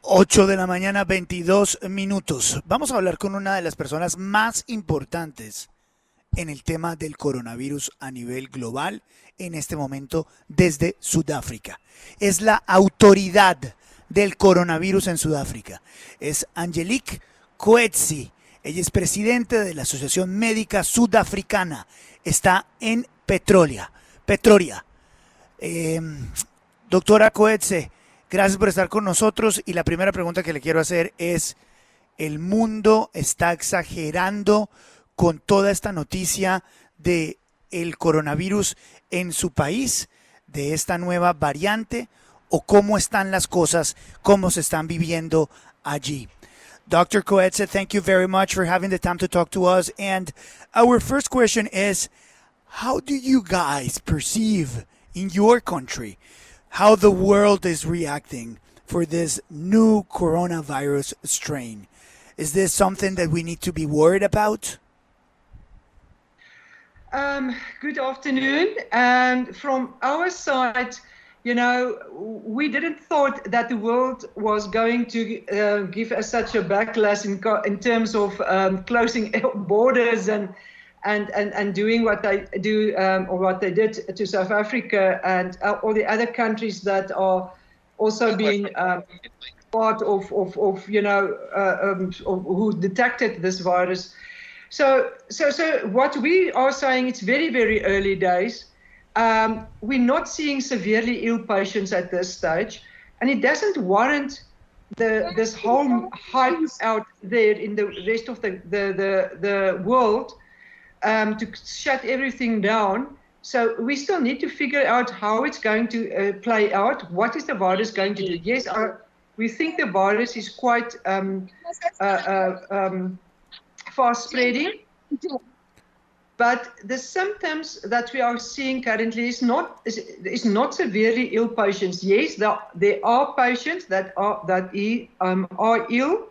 8 de la mañana, 22 minutos. Vamos a hablar con una de las personas más importantes en el tema del coronavirus a nivel global en este momento desde Sudáfrica. Es la autoridad del coronavirus en Sudáfrica. Es Angelique Coetzee. Ella es presidenta de la Asociación Médica Sudafricana. Está en Pretoria. Doctora Coetzee, gracias por estar con nosotros y la primera pregunta que le quiero hacer es, ¿el mundo está exagerando con toda esta noticia de el coronavirus en su país, de esta nueva variante, o cómo están las cosas, cómo se están viviendo allí? Dr. Coetzee, thank you very much for having the time to talk to us. And our first question is, how do you guys perceive in your country how the world is reacting for this new coronavirus strain? Is this something that we need to be worried about? Good afternoon. And from our side, you know, we didn't thought that the world was going to give us such a backlash in terms of closing borders and doing what they do or what they did to South Africa and all the other countries that are also being part of you know who detected this virus. So what we are saying, it's very, very early days. We're not seeing severely ill patients at this stage, and it doesn't warrant this whole hype out there in the rest of the world to shut everything down. So we still need to figure out how it's going to play out. What is the virus going to do? Yes, we think the virus is quite fast spreading, but the symptoms that we are seeing currently is not severely ill patients. Yes, there are patients that are ill,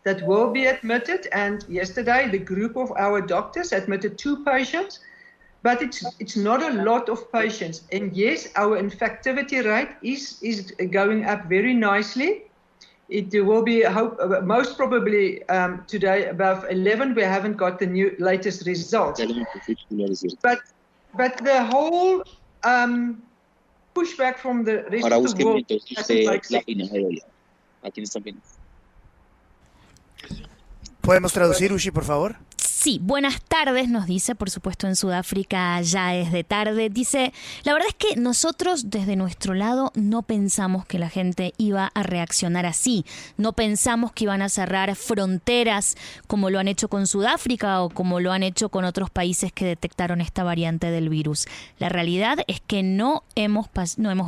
that will be admitted, and yesterday the group of our doctors admitted 2 patients, but it's not a lot of patients. And yes, our infectivity rate is going up very nicely. It will be most probably today above 11. We haven't got the latest results. But the whole pushback from the rest of the world doesn't make sense. ¿Podemos traducir, Ushi, por favor? Sí, buenas tardes, nos dice, por supuesto en Sudáfrica ya es de tarde. Dice, la verdad es que nosotros desde nuestro lado no pensamos que la gente iba a reaccionar así. No pensamos que iban a cerrar fronteras como lo han hecho con Sudáfrica o como lo han hecho con otros países que detectaron esta variante del virus. La realidad es que no hemos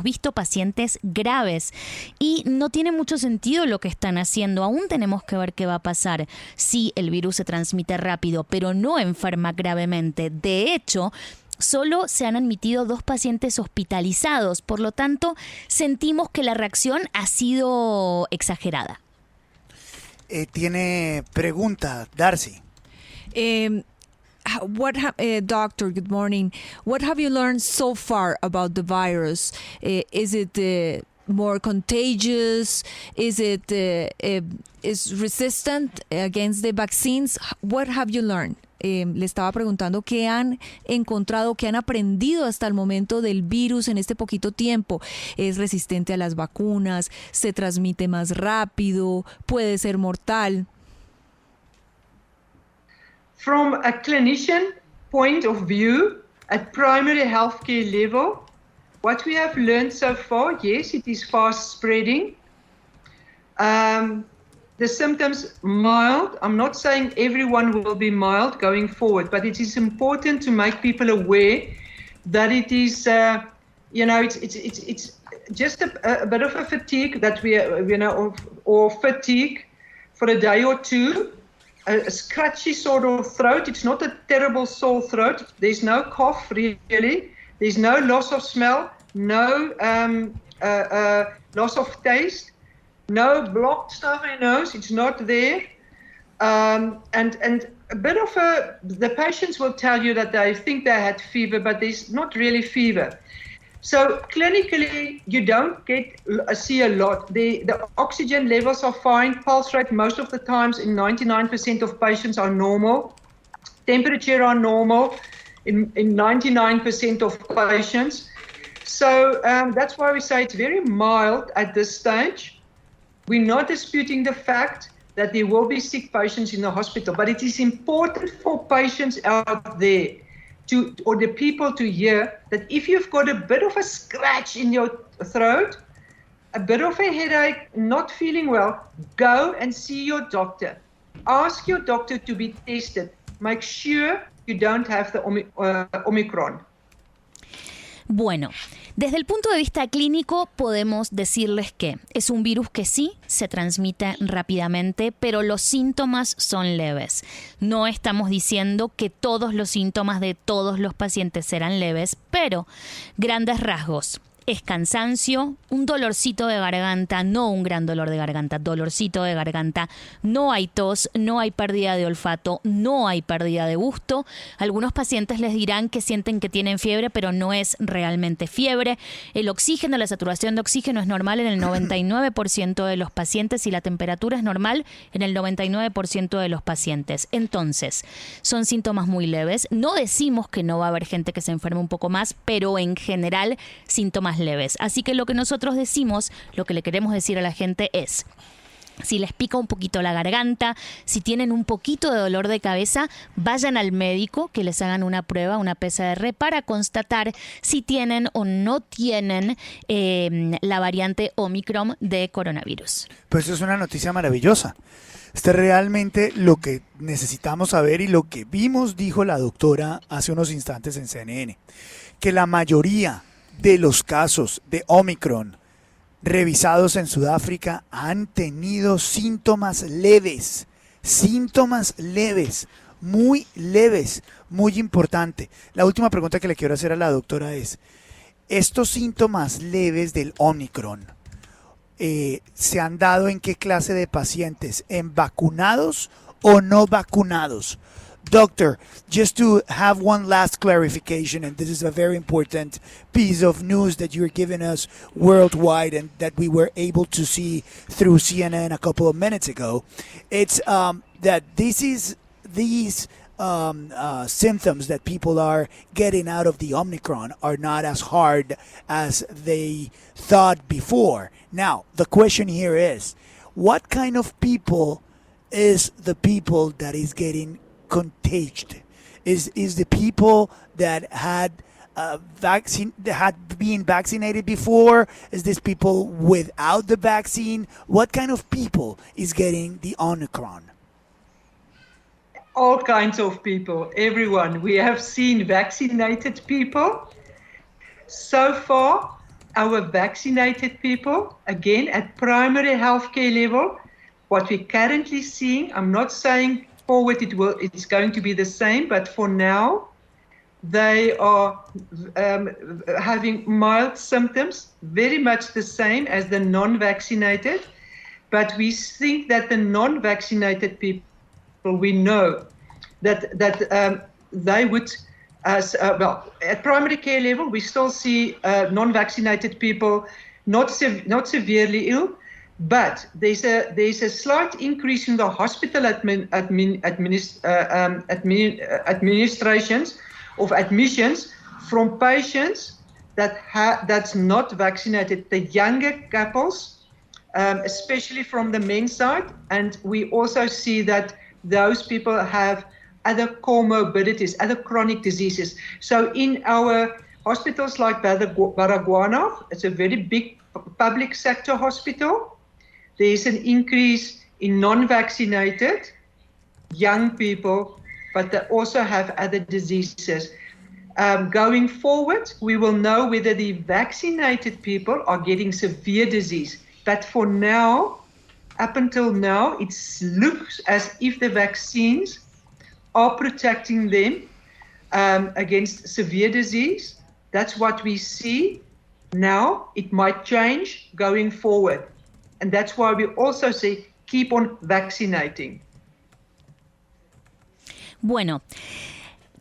visto pacientes graves y no tiene mucho sentido lo que están haciendo. Aún tenemos que ver qué va a pasar si el virus se transmite rápido, pero no enferma gravemente. De hecho, solo se han admitido 2 pacientes hospitalizados. Por lo tanto, sentimos que la reacción ha sido exagerada. Tiene pregunta, Darcy. Doctor, good morning. What have you learned so far about the virus? Is it more contagious? Is it is resistant against the vaccines? What have you learned? Le estaba preguntando qué han encontrado, qué han aprendido hasta el momento del virus en este poquito tiempo. ¿Es resistente a las vacunas? ¿Se transmite más rápido? ¿Puede ser mortal? From a clinician point of view, at primary healthcare level, what we have learned so far, yes, it is fast spreading. The symptoms mild. I'm not saying everyone will be mild going forward, but it is important to make people aware that it is, it's just a bit of a fatigue that or fatigue for a day or two, a scratchy sort of throat. It's not a terrible sore throat. There's no cough really. There's no loss of smell, no loss of taste, no blocked stuffy nose. It's not there. And a bit of the patients will tell you that they think they had fever, but there's not really fever. So clinically, you don't see a lot. The oxygen levels are fine. Pulse rate most of the times in 99% of patients are normal. Temperature are normal in 99% of patients. So that's why we say it's very mild at this stage. We're not disputing the fact that there will be sick patients in the hospital, but it is important for patients out there or the people to hear that if you've got a bit of a scratch in your throat, a bit of a headache, not feeling well, go and see your doctor. Ask your doctor to be tested. Make sure you don't have the Omicron. Bueno, desde el punto de vista clínico podemos decirles que es un virus que sí se transmite rápidamente, pero los síntomas son leves. No estamos diciendo que todos los síntomas de todos los pacientes serán leves, pero grandes rasgos. Es cansancio, un dolorcito de garganta, no un gran dolor de garganta, dolorcito de garganta, no hay tos, no hay pérdida de olfato, no hay pérdida de gusto. Algunos pacientes les dirán que sienten que tienen fiebre, pero no es realmente fiebre. El oxígeno, la saturación de oxígeno es normal en el 99% de los pacientes y la temperatura es normal en el 99% de los pacientes. Entonces, son síntomas muy leves. No decimos que no va a haber gente que se enferme un poco más, pero en general síntomas leves. Así que lo que nosotros decimos, lo que le queremos decir a la gente es: si les pica un poquito la garganta, si tienen un poquito de dolor de cabeza, vayan al médico, que les hagan una prueba, una PCR, para constatar si tienen o no tienen la variante ómicron de coronavirus. Pues es una noticia maravillosa. Este es realmente lo que necesitamos saber y lo que vimos, dijo la doctora hace unos instantes en CNN, que la mayoría de los casos de ómicron revisados en Sudáfrica han tenido síntomas leves, muy leves, muy importante. La última pregunta que le quiero hacer a la doctora es: ¿estos síntomas leves del ómicron se han dado en qué clase de pacientes? ¿En vacunados o no vacunados? Doctor, just to have one last clarification, and this is a very important piece of news that you're giving us worldwide and that we were able to see through CNN a couple of minutes ago. It's that these symptoms that people are getting out of the Omicron are not as hard as they thought before. Now, the question here is, what kind of people is the people that is getting contagious? Is the people that had been vaccinated before? Is this people without the vaccine? What kind of people is getting the Omicron? All kinds of people, everyone. We have seen vaccinated people. So far, our vaccinated people, again at primary healthcare level, what we're currently seeing, I'm not saying forward it's going to be the same, but for now they are having mild symptoms, very much the same as the non-vaccinated. But we think that the non-vaccinated people, we know that they would, at primary care level, we still see non-vaccinated people not severely ill. But there's a slight increase in the hospital administrations of admissions from patients that's not vaccinated, the younger couples, especially from the men's side. And we also see that those people have other comorbidities, other chronic diseases. So in our hospitals like Baragwanath, it's a very big public sector hospital. There's an increase in non-vaccinated young people, but they also have other diseases. Going forward, we will know whether the vaccinated people are getting severe disease. But for now, up until now, it looks as if the vaccines are protecting them against severe disease. That's what we see now. It might change going forward. And that's why we also say keep on vaccinating. Bueno,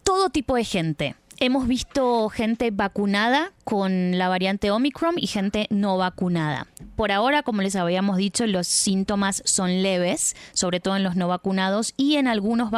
todo tipo de gente Hemos visto gente vacunada con la variante ómicron y gente no vacunada. Por ahora, como les habíamos dicho, los síntomas son leves, sobre todo en los no vacunados, y en algunos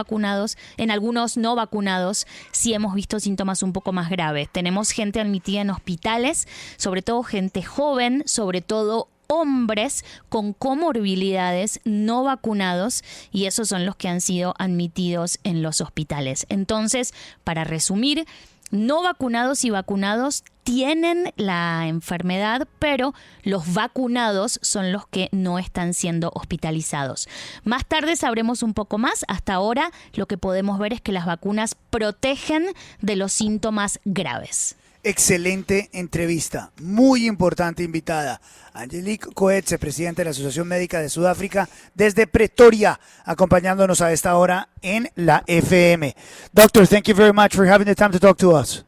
no vacunados, sí hemos visto síntomas un poco más graves. Tenemos gente admitida en hospitales, sobre todo gente joven, sobre todo hombres con comorbilidades no vacunados, y esos son los que han sido admitidos en los hospitales. Entonces, para resumir, no vacunados y vacunados tienen la enfermedad, pero los vacunados son los que no están siendo hospitalizados. Más tarde sabremos un poco más. Hasta ahora lo que podemos ver es que las vacunas protegen de los síntomas graves. Excelente entrevista, muy importante invitada. Angelique Coetzee, presidenta de la Asociación Médica de Sudáfrica, desde Pretoria, acompañándonos a esta hora en la FM. Doctor, thank you very much for having the time to talk to us.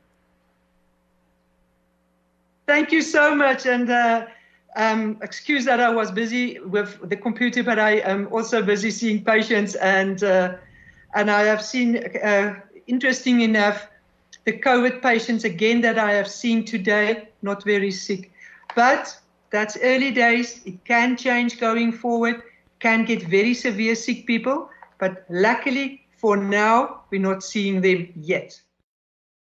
Thank you so much, and excuse that I was busy with the computer, but I am also busy seeing patients, and I have seen, interesting enough, the COVID patients again that I have seen today, not very sick. But that's early days. It can change going forward, can get very severe sick people, but luckily for now, we're not seeing them yet.